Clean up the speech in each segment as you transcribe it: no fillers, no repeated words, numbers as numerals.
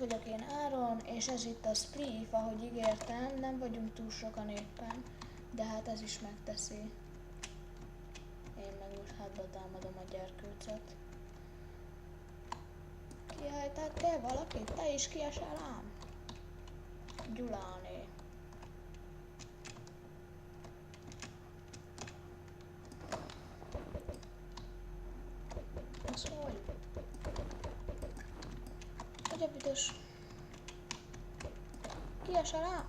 vagyok én Áron, és ez itt a Spliff, ahogy ígértem, nem vagyunk túl sokan éppen, de hát ez is megteszi. Én meg most hátba támadom a gyerkőcöt. Kiejtettél valakit? Te is kiesel ám? Gyuláné. Az hogy? Hogy a büdös? Kiesel ám?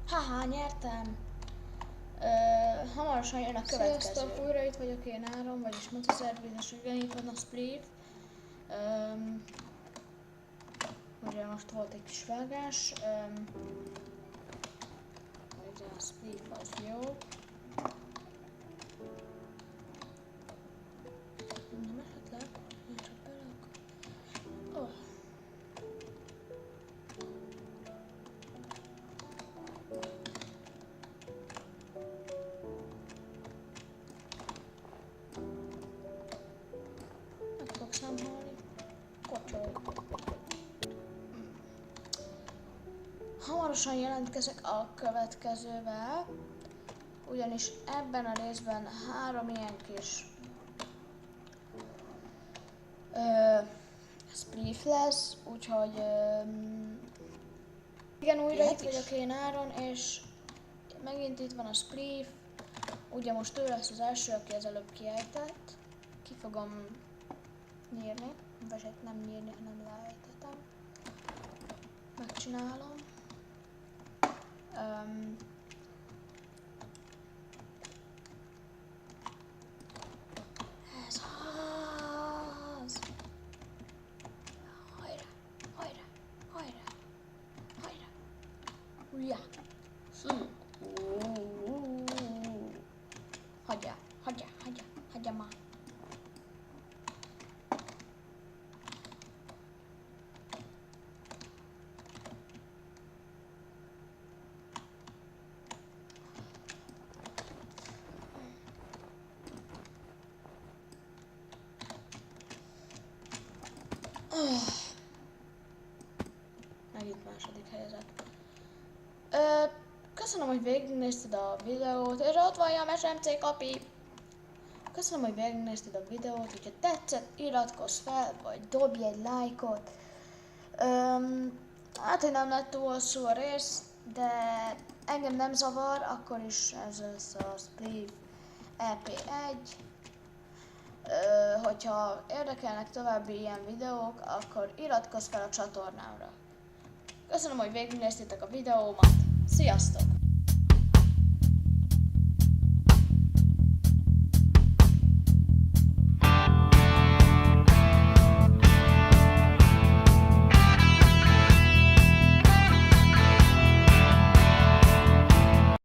Haha, nyertem! Hamarosan jön a következő. Sziasztok, újra itt vagyok én Áron, vagyis Motoszervizes, ugyanígy van a Spliff. Ugye most volt egy kis vágás. Ugye a Spliff az jó. Nem esett le? Én csak bele akar. Oh. Meg fogsz nem halni. Kocsog. Hamarosan jelentkezek a következővel, ugyanis ebben a részben 3 ilyen kis Spliff lesz, úgyhogy igen, újra itt vagyok én Áron, és megint itt van a Spliff. Ugye most ő lesz az első, aki az előbb kiejtett. Ki fogom nyírni, vagy hát nem nyírni, hanem leejtetem. Megcsinálom. Ez az! Hajrá, hajrá, hajrá, hajrá! Ujjá! Hagyjál, hagyjál, hagyjál, hagyjál már! Megint második helyzet. Köszönöm, hogy végignézted a videót, és ott van a MSMC kapi! Köszönöm, hogy végignézted a videót, hogyha tetszett, iratkozz fel, vagy dobj egy lájkot. Hát, hogy nem lett túl hosszú a rész, de engem nem zavar, akkor is ez lesz a Spliff EP1. Hogyha érdekelnek további ilyen videók, akkor iratkozz fel a csatornámra. Köszönöm, hogy végignéztétek a videómat. Sziasztok!